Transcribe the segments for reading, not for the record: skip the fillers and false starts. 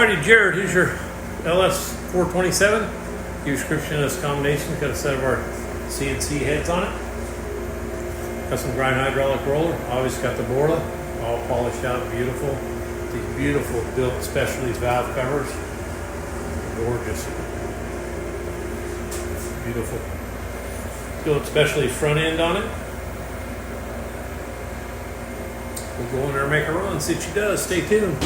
Alrighty, Jared, here's your LS 427. Your description of this combination. Got a set of our CNC heads on it. Got some grind hydraulic roller. Obviously got the Borla, all polished out, beautiful. These beautiful Billet Specialties valve covers. Gorgeous. Beautiful. Billet Specialties front end on it. We'll go in there and make a run, see what she does. Stay tuned.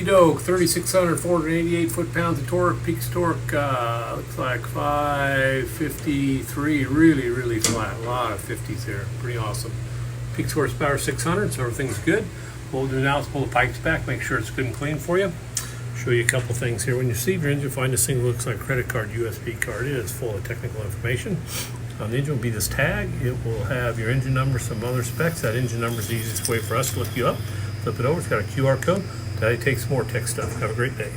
Doke, 3,600, 488 foot-pounds of torque. Peak torque looks like 553. Really flat. A lot of 50s there. Pretty awesome. Peak horsepower 600, so everything's good. What we'll do now is pull the pipes back, make sure it's good and clean for you. Show you a couple things here. When you see your engine, find this thing that looks like a credit card, USB card. It is full of technical information. On the engine will be this tag. It will have your engine number, some other specs. That engine number is the easiest way for us to look you up. Flip it over. It's got a QR code. That takes more tech stuff. Have a great day.